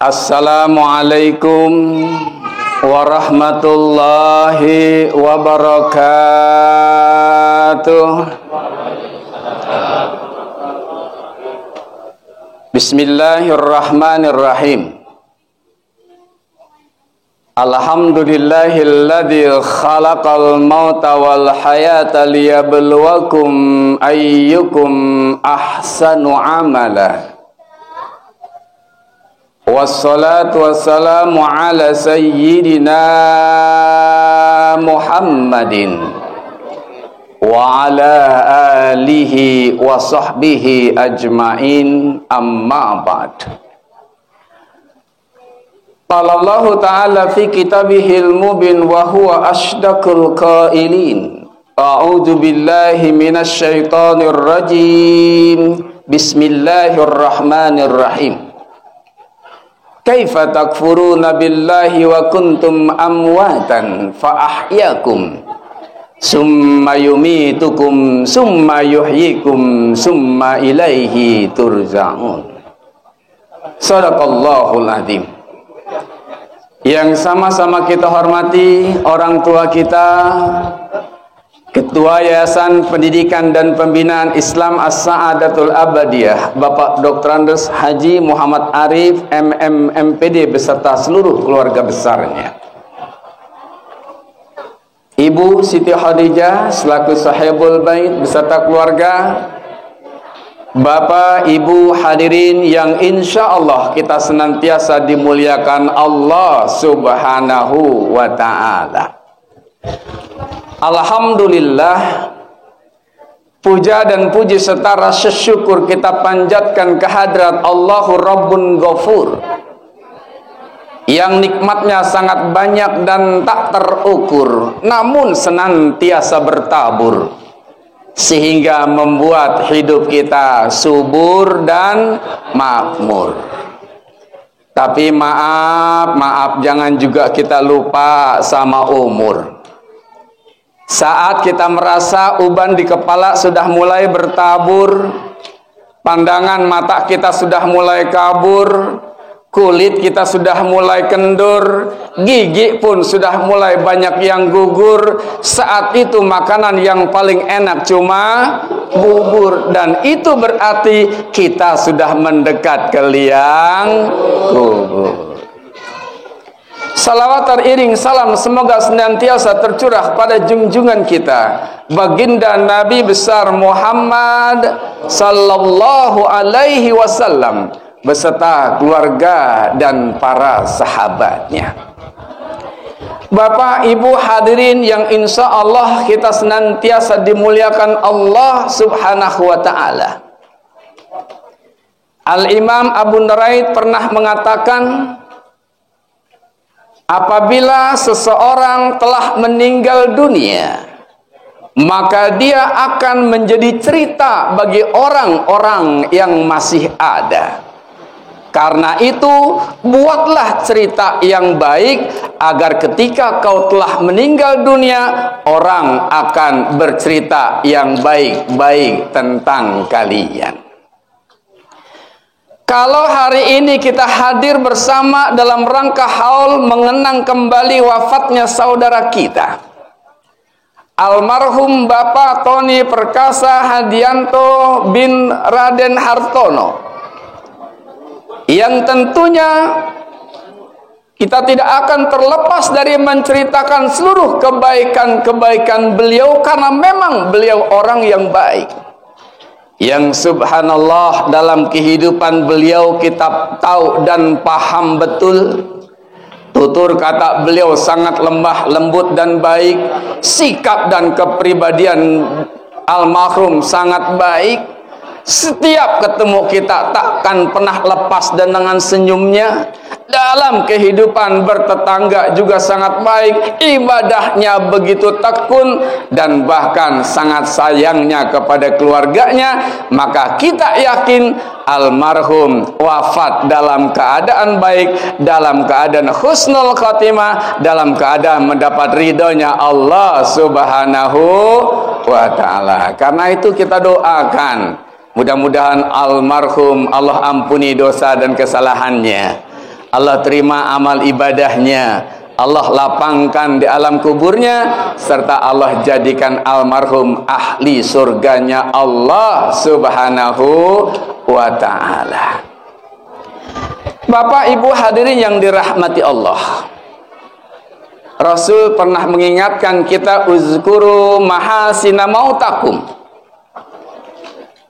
Assalamualaikum warahmatullahi wabarakatuh. Bismillahirrahmanirrahim. Alhamdulillahilladzi khalaqal mauta wal hayata liyabluwakum ayyukum ahsanu amala. Wassalatu wassalamu ala sayyidina Muhammadin wa ala alihi wa sahbihi ajmain, amma ba'd. Qala Allah ta'ala fi kitabihil mubin wa huwa ashdaqul qailin. A'udzu billahi minasy syaithanir rajim. Bismillahirrahmanirrahim. Kaifa takfuruna billahi wa kuntum amwatan fa ahyakum summa yumitukum summa yuhyikum summa ilaihi turja'un. Shadaqallahul azim. Yang sama-sama kita hormati orang tua kita, Ketua Yayasan Pendidikan dan Pembinaan Islam As-Sa'adatul Abadiyah, Bapak Dr. Andes Haji Muhammad Arif MM MPD beserta seluruh keluarga besarnya. Ibu Siti Khadijah selaku sahibul bait beserta keluarga. Bapak, Ibu hadirin yang insya Allah kita senantiasa dimuliakan Allah Subhanahu wa ta'ala. Alhamdulillah, puja dan puji serta rasa syukur kita panjatkan kehadrat Allahu Rabbun Ghafur yang nikmatnya sangat banyak dan tak terukur, namun senantiasa bertabur sehingga membuat hidup kita subur dan makmur. Tapi maaf jangan juga kita lupa sama umur. Saat kita merasa uban di kepala sudah mulai bertabur, pandangan mata kita sudah mulai kabur, kulit kita sudah mulai kendur, gigi pun sudah mulai banyak yang gugur, saat itu makanan yang paling enak cuma bubur, dan itu berarti kita sudah mendekat ke liang kubur. Salawat teriring salam semoga senantiasa tercurah pada junjungan kita baginda Nabi besar Muhammad sallallahu alaihi wasallam beserta keluarga dan para sahabatnya. Bapak Ibu hadirin yang insya Allah kita senantiasa dimuliakan Allah Subhanahu wa ta'ala. Al-Imam Abu Nuraid pernah mengatakan, apabila seseorang telah meninggal dunia, maka dia akan menjadi cerita bagi orang-orang yang masih ada. Karena itu, buatlah cerita yang baik agar ketika kau telah meninggal dunia, orang akan bercerita yang baik-baik tentang kalian. Kalau hari ini kita hadir bersama dalam rangka haul mengenang kembali wafatnya saudara kita, almarhum Bapak Tony Perkasa Hadianto bin Raden Hartono, yang tentunya kita tidak akan terlepas dari menceritakan seluruh kebaikan-kebaikan beliau, karena memang beliau orang yang baik. Yang subhanallah dalam kehidupan beliau kita tahu dan paham betul. Tutur kata beliau sangat lembah lembut dan baik. Sikap dan kepribadian almarhum sangat baik. Setiap ketemu kita takkan pernah lepas dengan senyumnya. Dalam kehidupan bertetangga juga sangat baik, ibadahnya begitu tekun, dan bahkan sangat sayangnya kepada keluarganya. Maka kita yakin almarhum wafat dalam keadaan baik, dalam keadaan husnul khatimah, dalam keadaan mendapat ridhonya Allah Subhanahu wa ta'ala. Karena itu kita doakan, mudah-mudahan almarhum Allah ampuni dosa dan kesalahannya, Allah terima amal ibadahnya, Allah lapangkan di alam kuburnya, serta Allah jadikan almarhum ahli surganya Allah subhanahu wa ta'ala. Bapak ibu hadirin yang dirahmati Allah, Rasul pernah mengingatkan kita, uzkuru mahasina mautakum,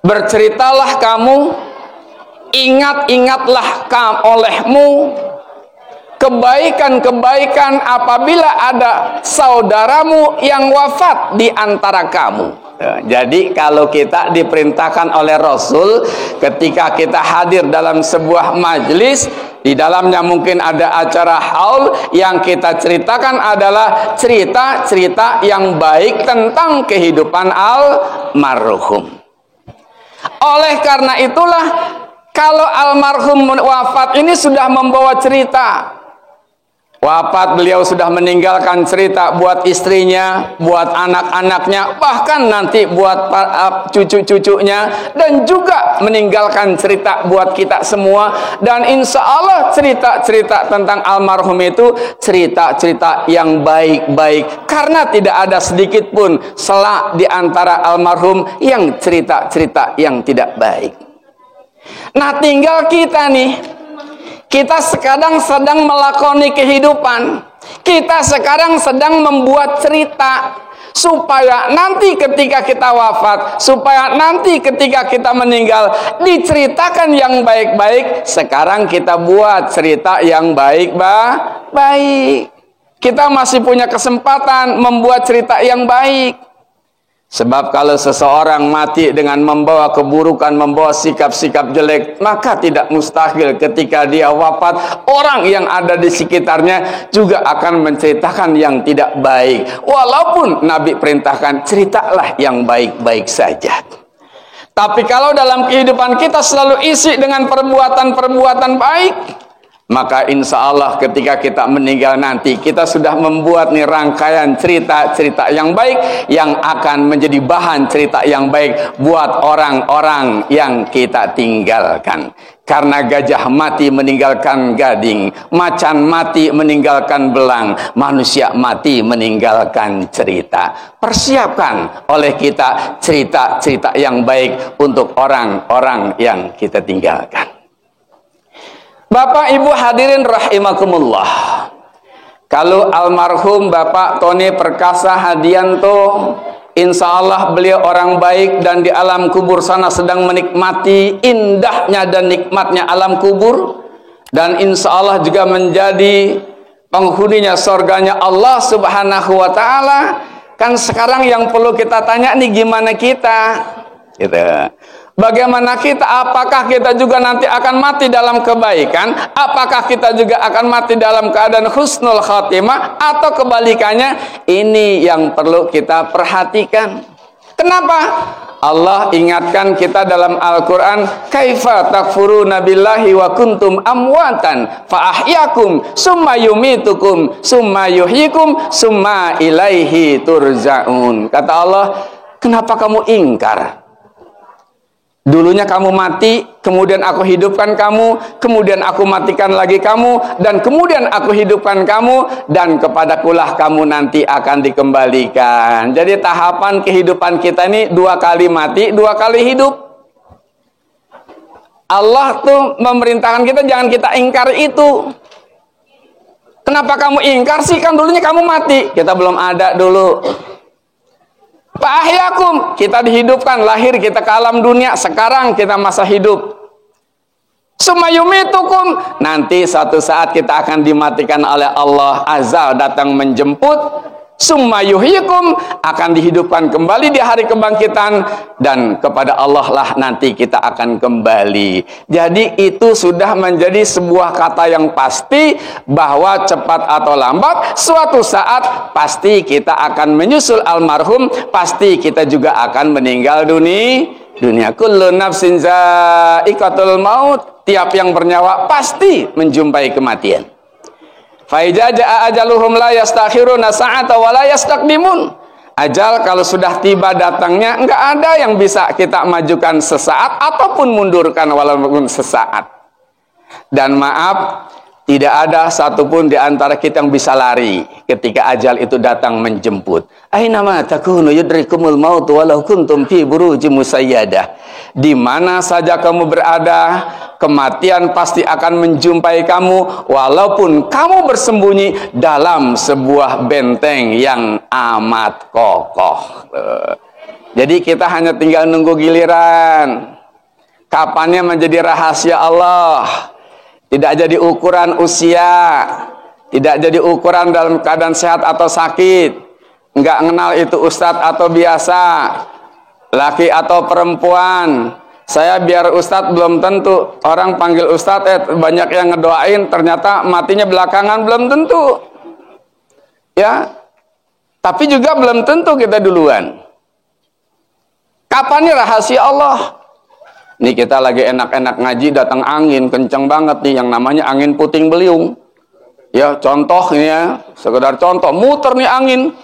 berceritalah kamu, ingat-ingatlah olehmu kebaikan-kebaikan apabila ada saudaramu yang wafat di antara kamu. Jadi kalau kita diperintahkan oleh Rasul, ketika kita hadir dalam sebuah majlis, di dalamnya mungkin ada acara haul, yang kita ceritakan adalah cerita-cerita yang baik tentang kehidupan almarhum. Oleh karena itulah, kalau almarhum wafat ini sudah membawa cerita. Wafat, beliau sudah meninggalkan cerita buat istrinya, buat anak-anaknya, bahkan nanti buat cucu-cucunya, dan juga meninggalkan cerita buat kita semua. Dan insya Allah cerita-cerita tentang almarhum itu cerita-cerita yang baik-baik, karena tidak ada sedikit pun sela di antara almarhum yang cerita-cerita yang tidak baik. Nah, tinggal kita nih, kita sekarang sedang melakoni kehidupan, kita sekarang sedang membuat cerita, supaya nanti ketika kita wafat, supaya nanti ketika kita meninggal, diceritakan yang baik-baik. Sekarang kita buat cerita yang baik-baik. Kita masih punya kesempatan membuat cerita yang baik. Sebab kalau seseorang mati dengan membawa keburukan, membawa sikap-sikap jelek, maka tidak mustahil ketika dia wafat, orang yang ada di sekitarnya juga akan menceritakan yang tidak baik. Walaupun Nabi perintahkan, ceritalah yang baik-baik saja. Tapi kalau dalam kehidupan kita selalu isi dengan perbuatan-perbuatan baik, maka insya Allah ketika kita meninggal nanti, kita sudah membuat nih rangkaian cerita-cerita yang baik, yang akan menjadi bahan cerita yang baik buat orang-orang yang kita tinggalkan. Karena gajah mati meninggalkan gading, macan mati meninggalkan belang, manusia mati meninggalkan cerita. Persiapkan oleh kita cerita-cerita yang baik untuk orang-orang yang kita tinggalkan. Bapak ibu hadirin rahimakumullah, kalau almarhum Bapak Tony Perkasa Hadianto, insya Allah beliau orang baik, dan di alam kubur sana sedang menikmati indahnya dan nikmatnya alam kubur, dan insya Allah juga menjadi penghuninya surganya Allah subhanahu wa ta'ala. Kan sekarang yang perlu kita tanya nih, gimana kita gitu. Bagaimana kita? Apakah kita juga nanti akan mati dalam kebaikan? Apakah kita juga akan mati dalam keadaan husnul khatimah? Atau kebalikannya? Ini yang perlu kita perhatikan. Kenapa? Allah ingatkan kita dalam Al-Quran, kaifa takfuruna billahi wa kuntum amwatan fa ahyakum summa yumitukum summa yuhyikum summa ilaihi turja'un. Kata Allah, kenapa kamu ingkar? Dulunya kamu mati, kemudian aku hidupkan kamu, kemudian aku matikan lagi kamu, dan kemudian aku hidupkan kamu, dan kepadakulah kamu nanti akan dikembalikan. Jadi tahapan kehidupan kita ini 2 kali mati, 2 kali hidup. Allah tuh memerintahkan kita jangan kita ingkar itu. Kenapa kamu ingkar sih? Kan dulunya kamu mati, kita belum ada dulu. Fa'ahyakum, kita dihidupkan, lahir kita ke alam dunia, sekarang kita masa hidup. Sumayumitukum, nanti suatu saat kita akan dimatikan oleh Allah, azal datang menjemput. Sumayuhyikum, akan dihidupkan kembali di hari kebangkitan, dan kepada Allah lah nanti kita akan kembali. Jadi itu sudah menjadi sebuah kata yang pasti, bahwa cepat atau lambat suatu saat pasti kita akan menyusul almarhum, pasti kita juga akan meninggal dunia. Kullu nafsin za'iqatul maut, tiap yang bernyawa pasti menjumpai kematian. Faiza jaa ajaluhum la yastakhiruna sa'ata wa la yastaqdimun. Ajal kalau sudah tiba datangnya, enggak ada yang bisa kita majukan sesaat ataupun mundurkan walaupun sesaat. Dan maaf, Tidak ada satupun di antara kita yang bisa lari ketika ajal itu datang menjemput. Aina ma takunu yudrikumul maut walau kuntum fi burujim musayyadah. Di mana saja kamu berada, kematian pasti akan menjumpai kamu walaupun kamu bersembunyi dalam sebuah benteng yang amat kokoh. Jadi kita hanya tinggal nunggu giliran. Kapannya menjadi rahasia Allah. Tidak jadi ukuran usia, tidak jadi ukuran dalam keadaan sehat atau sakit. Enggak kenal itu ustadz atau biasa, laki atau perempuan. Saya biar ustadz belum tentu. Orang panggil ustadz, banyak yang ngedoain, ternyata matinya belakangan, belum tentu. Ya, tapi juga belum tentu kita duluan. Kapan nih rahasia Allah? Nih kita lagi enak-enak ngaji, datang angin kencang banget nih, yang namanya angin puting beliung. Ya, contoh ini ya, sekedar contoh, muter nih angin.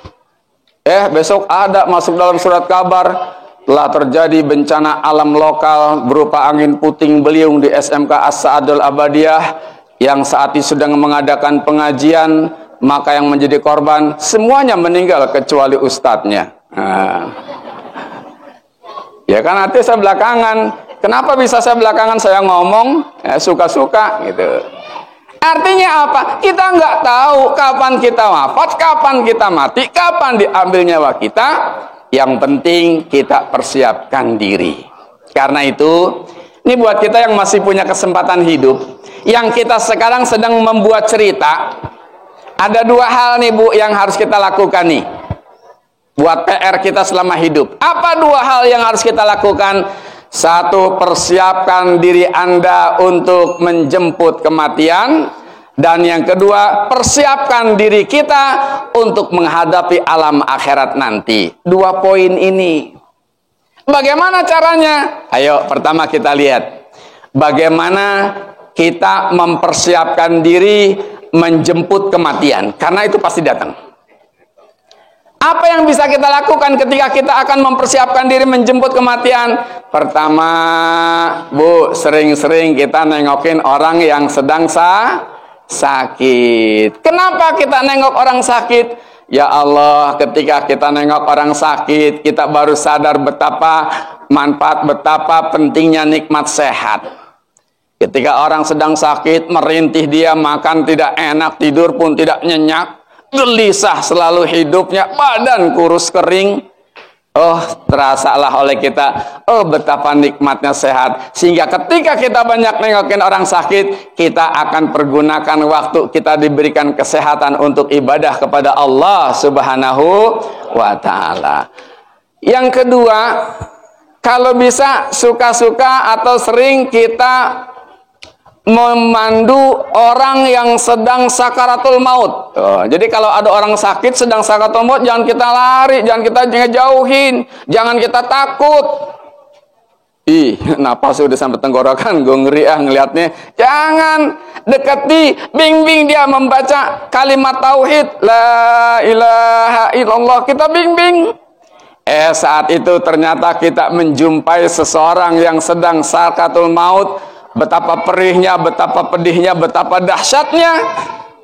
Besok ada masuk dalam surat kabar, telah terjadi bencana alam lokal berupa angin puting beliung di SMK As-Sa'adul Abadiyah yang saat ini sedang mengadakan pengajian, maka yang menjadi korban semuanya meninggal kecuali ustadznya. Ya kan, artinya saya belakangan. Kenapa bisa saya belakangan saya ngomong suka-suka gitu. Artinya apa? Kita nggak tahu kapan kita wafat, kapan kita mati, kapan diambil nyawa kita. Yang penting kita persiapkan diri. Karena itu, ini buat kita yang masih punya kesempatan hidup, yang kita sekarang sedang membuat cerita, ada dua hal nih Bu yang harus kita lakukan nih buat PR kita selama hidup. Apa dua hal yang harus kita lakukan? Satu, persiapkan diri Anda untuk menjemput kematian. Dan yang kedua, persiapkan diri kita untuk menghadapi alam akhirat nanti. Dua poin ini. Bagaimana caranya? Ayo, pertama kita lihat. Bagaimana kita mempersiapkan diri menjemput kematian. Karena itu pasti datang. Apa yang bisa kita lakukan ketika kita akan mempersiapkan diri menjemput kematian? Pertama, Bu, sering-sering kita nengokin orang yang sedang sakit. Kenapa kita nengok orang sakit? Ya Allah, ketika kita nengok orang sakit, kita baru sadar betapa manfaat, betapa pentingnya nikmat sehat. Ketika orang sedang sakit, merintih dia, makan tidak enak, tidur pun tidak nyenyak, gelisah selalu hidupnya, badan kurus kering. Oh, terasalah oleh kita, oh betapa nikmatnya sehat. Sehingga ketika kita banyak nengokin orang sakit, kita akan pergunakan waktu kita diberikan kesehatan untuk ibadah kepada Allah Subhanahu wa ta'ala. Yang kedua, kalau bisa suka-suka atau sering kita memandu orang yang sedang sakaratul maut. Jadi kalau ada orang sakit sedang sakaratul maut, jangan kita lari, jangan kita ngejauhin, jangan kita takut. Napas udah sampai tenggorokan, gue ngeri ngelihatnya. Jangan deketi, bimbing dia membaca kalimat tauhid, la ilaha illallah, kita bimbing. Saat itu ternyata kita menjumpai seseorang yang sedang sakaratul maut. Betapa perihnya, betapa pedihnya, betapa dahsyatnya.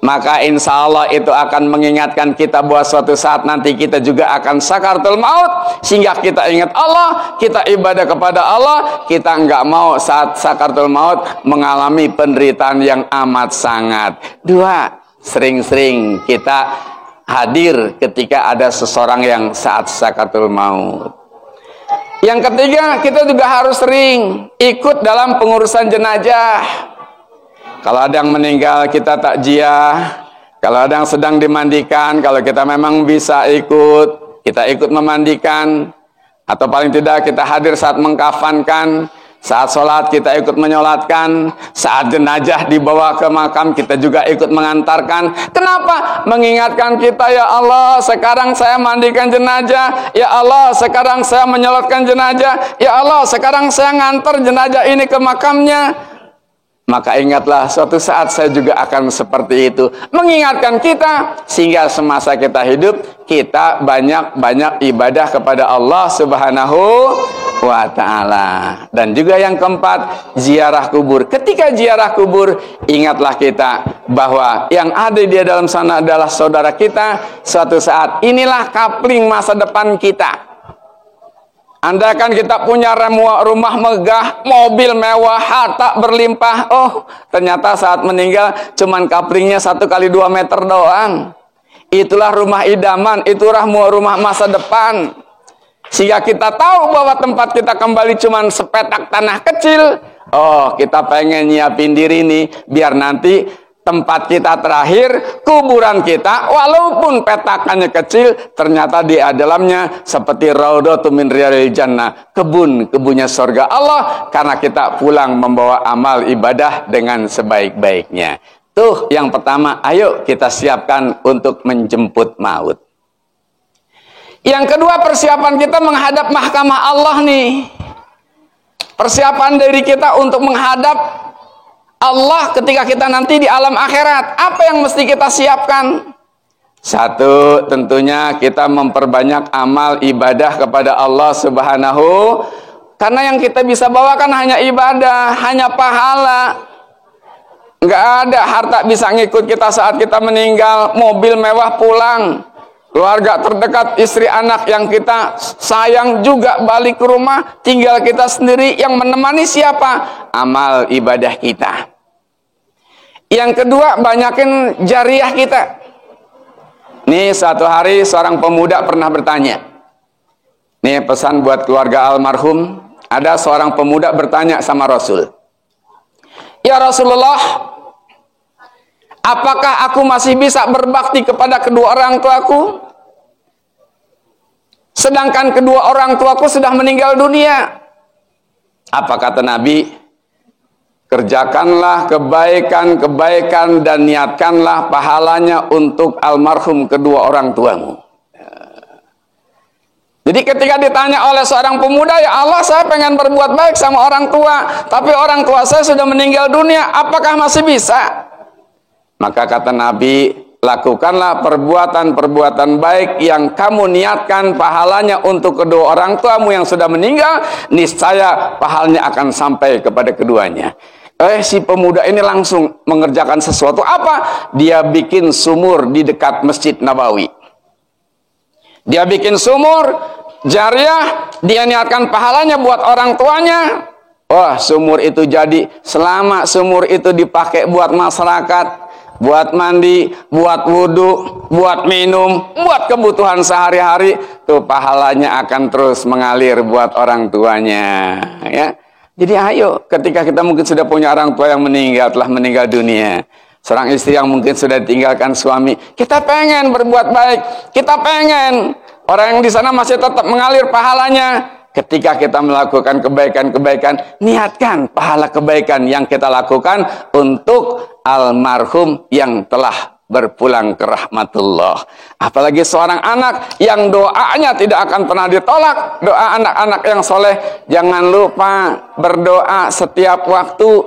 Maka insya Allah itu akan mengingatkan kita bahwa suatu saat nanti kita juga akan sakaratul maut. Sehingga kita ingat Allah, kita ibadah kepada Allah. Kita nggak mau saat sakaratul maut mengalami penderitaan yang amat sangat. Dua, sering-sering kita hadir ketika ada seseorang yang saat sakaratul maut. Yang ketiga, kita juga harus sering ikut dalam pengurusan jenazah. Kalau ada yang meninggal, kita takziah. Kalau ada yang sedang dimandikan, kalau kita memang bisa ikut, kita ikut memandikan. Atau paling tidak kita hadir saat mengkafankan. Saat sholat kita ikut menyolatkan. Saat jenazah dibawa ke makam kita juga ikut mengantarkan. Kenapa? Mengingatkan kita, ya Allah sekarang saya mandikan jenazah, ya Allah sekarang saya menyolatkan jenazah, ya Allah sekarang saya ngantar jenazah ini ke makamnya. Maka ingatlah suatu saat saya juga akan seperti itu. Mengingatkan kita sehingga semasa kita hidup kita banyak-banyak ibadah kepada Allah Subhanahu wa ta'ala. Dan juga yang keempat, ziarah kubur. Ketika ziarah kubur, ingatlah kita bahwa yang ada di dalam sana adalah saudara kita. Suatu saat inilah kapling masa depan kita. Andaikan kita punya rumah megah, mobil mewah, harta berlimpah, oh ternyata saat meninggal cuman kaplingnya 1 kali 2 meter doang. Itulah rumah idaman, itulah rumah masa depan. Sehingga kita tahu bahwa tempat kita kembali cuman sepetak tanah kecil. Oh, kita pengen nyiapin diri nih biar nanti tempat kita terakhir, kuburan kita, walaupun petakannya kecil, ternyata di dalamnya seperti raudhatun min riyadil jannah, kebun-kebunnya surga Allah, karena kita pulang membawa amal ibadah dengan sebaik-baiknya. Tuh yang pertama, ayo kita siapkan untuk menjemput maut. Yang kedua, persiapan kita menghadap mahkamah Allah nih. Persiapan diri kita untuk menghadap Allah ketika kita nanti di alam akhirat. Apa yang mesti kita siapkan? Satu, tentunya kita memperbanyak amal ibadah kepada Allah Subhanahu. Karena yang kita bisa bawakan hanya ibadah, hanya pahala. Nggak ada harta bisa ngikut kita saat kita meninggal, mobil mewah pulang, keluarga terdekat, istri anak yang kita sayang juga balik ke rumah, tinggal kita sendiri. Yang menemani siapa? Amal ibadah kita. Yang kedua, banyakin jariah kita. Nih, satu hari seorang pemuda pernah bertanya. Nih pesan buat keluarga almarhum. Ada seorang pemuda bertanya sama Rasul, "Ya Rasulullah, apakah aku masih bisa berbakti kepada kedua orang tuaku? Sedangkan kedua orang tuaku sudah meninggal dunia." Apa kata Nabi? "Kerjakanlah kebaikan-kebaikan dan niatkanlah pahalanya untuk almarhum kedua orang tuamu." Jadi ketika ditanya oleh seorang pemuda, "Ya Allah, saya pengen berbuat baik sama orang tua, tapi orang tua saya sudah meninggal dunia, apakah masih bisa?" Maka kata Nabi, lakukanlah perbuatan-perbuatan baik yang kamu niatkan pahalanya untuk kedua orang tuamu yang sudah meninggal, niscaya pahalanya akan sampai kepada keduanya. Si pemuda ini langsung mengerjakan sesuatu. Apa? Dia bikin sumur di dekat Masjid Nabawi. Dia bikin sumur jariah, dia niatkan pahalanya buat orang tuanya. Wah, sumur itu jadi. Selama sumur itu dipakai buat masyarakat, buat mandi, buat wudhu, buat minum, buat kebutuhan sehari-hari, tuh pahalanya akan terus mengalir buat orang tuanya. Ya, jadi ayo, ketika kita mungkin sudah punya orang tua yang meninggal, telah meninggal dunia, seorang istri yang mungkin sudah ditinggalkan suami, kita pengen berbuat baik, kita pengen orang yang di sana masih tetap mengalir pahalanya. Ketika kita melakukan kebaikan-kebaikan, niatkan pahala kebaikan yang kita lakukan untuk almarhum yang telah berpulang ke rahmatullah. Apalagi seorang anak yang doanya tidak akan pernah ditolak. Doa anak-anak yang soleh, jangan lupa berdoa setiap waktu,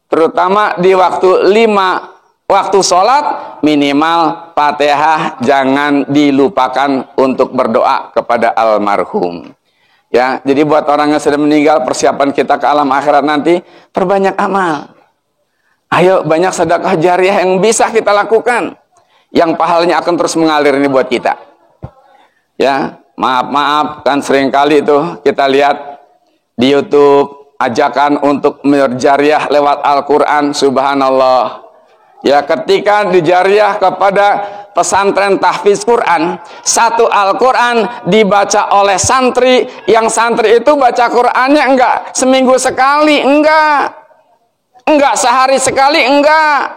terutama di waktu 5 waktu sholat, minimal Fatihah jangan dilupakan untuk berdoa kepada almarhum. Ya, jadi buat orang yang sudah meninggal, persiapan kita ke alam akhirat nanti, perbanyak amal. Ayo, banyak sedekah jariah yang bisa kita lakukan, yang pahalanya akan terus mengalir ini buat kita. Ya, maaf kan seringkali itu kita lihat di YouTube ajakan untuk berjariah lewat Al-Quran, subhanallah. Ya, ketika dijariah kepada pesantren tahfiz Quran, satu Al-Quran dibaca oleh santri, yang santri itu baca Qurannya enggak seminggu sekali, enggak sehari sekali, enggak.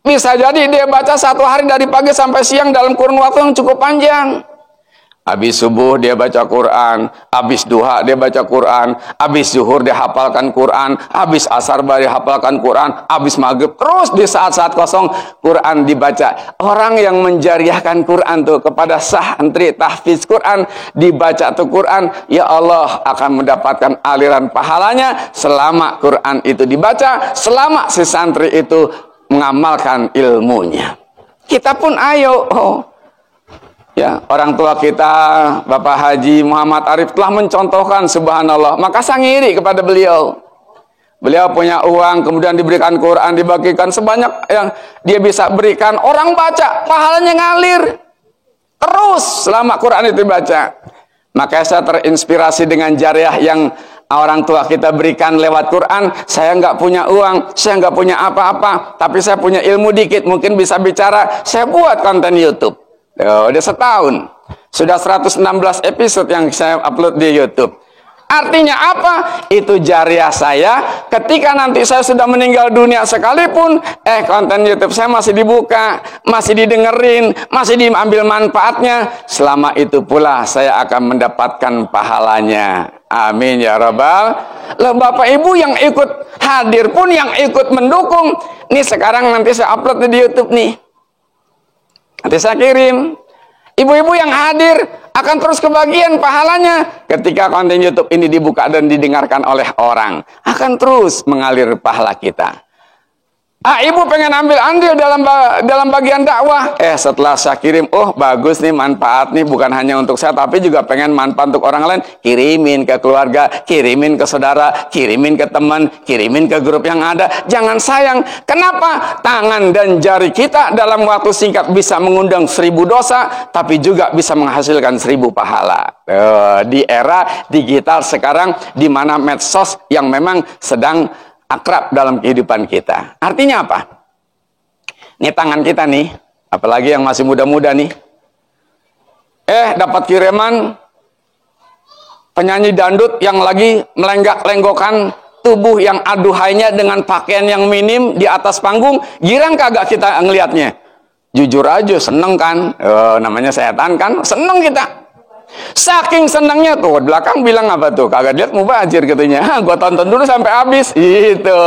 Bisa jadi dia baca satu hari dari pagi sampai siang dalam kurun waktu yang cukup panjang. Habis subuh dia baca Quran, habis duha dia baca Quran, habis zuhur dia hafalkan Quran, habis asar dia hafalkan Quran, habis maghrib, terus di saat-saat kosong Quran dibaca. Orang yang menjariahkan Quran tuh kepada santri tahfiz Quran, dibaca tuh Quran, ya Allah akan mendapatkan aliran pahalanya selama Quran itu dibaca, selama si santri itu mengamalkan ilmunya. Kita pun ayo, ya, Ya, orang tua kita Bapak Haji Muhammad Arif telah mencontohkan, subhanallah. Maka saya ngiri kepada beliau. Beliau punya uang, kemudian diberikan Quran, dibagikan sebanyak yang dia bisa berikan. Orang baca, pahalanya ngalir terus selama Quran itu dibaca. Maka saya terinspirasi dengan jariah yang orang tua kita berikan lewat Quran. Saya nggak punya uang, saya nggak punya apa-apa, tapi saya punya ilmu dikit, mungkin bisa bicara. Saya buat konten YouTube. Udah setahun, sudah 116 episode yang saya upload di YouTube. Artinya apa? Itu jariah saya. Ketika nanti saya sudah meninggal dunia sekalipun, konten YouTube saya masih dibuka, masih didengerin, masih diambil manfaatnya. Selama itu pula saya akan mendapatkan pahalanya. Amin ya rabbal. Lah Bapak Ibu yang ikut hadir pun, yang ikut mendukung, nih sekarang nanti saya upload di YouTube nih. Nanti saya kirim. Ibu-ibu yang hadir akan terus kebagian pahalanya. Ketika konten YouTube ini dibuka dan didengarkan oleh orang, akan terus mengalir pahala kita. Ibu pengen ambil andil dalam bagian dakwah. Setelah saya kirim, oh bagus nih, manfaat nih, bukan hanya untuk saya, tapi juga pengen manfaat untuk orang lain. Kirimin ke keluarga, kirimin ke saudara, kirimin ke teman, kirimin ke grup yang ada. Jangan sayang. Kenapa? Tangan dan jari kita dalam waktu singkat bisa mengundang 1000 dosa, tapi juga bisa menghasilkan 1000 pahala. Di era digital sekarang, di mana medsos yang memang sedang akrab dalam kehidupan kita. Artinya apa? Ini tangan kita nih, apalagi yang masih muda-muda nih. Dapat kiriman penyanyi dangdut yang lagi melenggak-lenggokan tubuh yang aduhainya dengan pakaian yang minim di atas panggung. Girang kagak kita ngelihatnya? Jujur aja seneng kan? Namanya setan kan? Seneng kita. Saking senangnya tuh, belakang bilang apa tuh? Kagak lihat mubazir katanya. Gua tonton dulu sampai habis. Itu.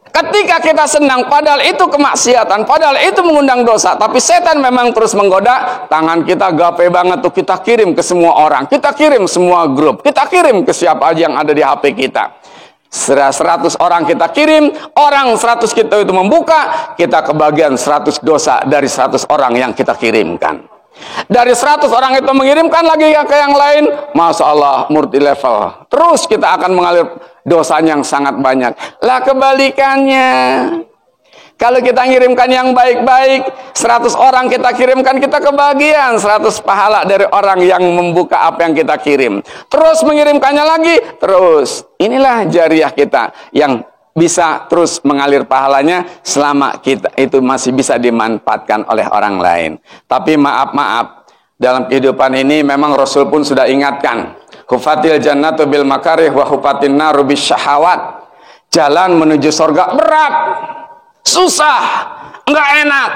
Ketika kita senang, padahal itu kemaksiatan, padahal itu mengundang dosa, tapi setan memang terus menggoda. Tangan kita gape banget tuh, kita kirim ke semua orang, kita kirim semua grup, kita kirim ke siapa aja yang ada di HP kita. 100 orang kita kirim, orang 100 kita itu membuka, kita kebagian 100 dosa dari 100 orang yang kita kirimkan. Dari 100 orang itu mengirimkan lagi ke yang lain, Masya Allah, multi level. Terus kita akan mengalir dosanya yang sangat banyak. Lah kebalikannya, kalau kita ngirimkan yang baik-baik, 100 orang kita kirimkan, kita kebagian 100 pahala dari orang yang membuka apa yang kita kirim. Terus mengirimkannya lagi, terus. Inilah jariah kita yang bisa terus mengalir pahalanya selama kita itu masih bisa dimanfaatkan oleh orang lain. Tapi maaf, dalam kehidupan ini memang Rasul pun sudah ingatkan, hufatil jannatu bil makarih wa hufatin naru bis syahawat. Jalan menuju surga berat, susah, enggak enak.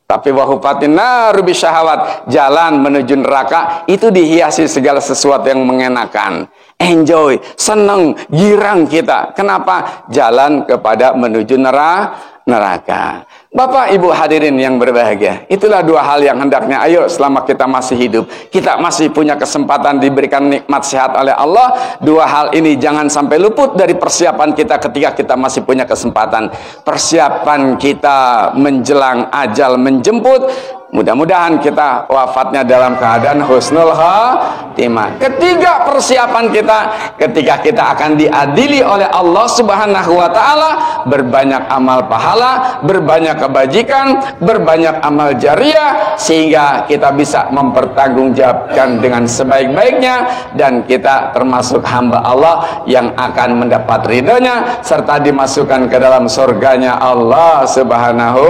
Tapi wahufatin naru bis syahawat, jalan menuju neraka itu dihiasi segala sesuatu yang mengenakan. Enjoy, seneng, girang kita. Kenapa? Jalan kepada menuju neraka. Bapak Ibu hadirin yang berbahagia, itulah dua hal yang hendaknya ayo selama kita masih hidup, kita masih punya kesempatan diberikan nikmat sehat oleh Allah, dua hal ini jangan sampai luput dari persiapan kita ketika kita masih punya kesempatan. Persiapan kita menjelang ajal menjemput, mudah-mudahan kita wafatnya dalam keadaan husnul khatimah. Ketiga persiapan kita ketika kita akan diadili oleh Allah Subhanahu wa taala, berbanyak amal pahala, berbanyak kebajikan, berbanyak amal jariah, sehingga kita bisa mempertanggungjawabkan dengan sebaik-baiknya, dan kita termasuk hamba Allah yang akan mendapat ridhonya serta dimasukkan ke dalam surganya Allah Subhanahu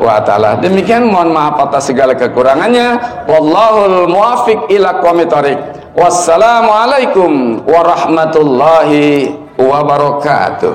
wa taala. Demikian, mohon maaf atas segala kekurangannya. Wallahul muwaffiq ila aqwamit thoriq. Wassalamualaikum warahmatullahi wabarakatuh.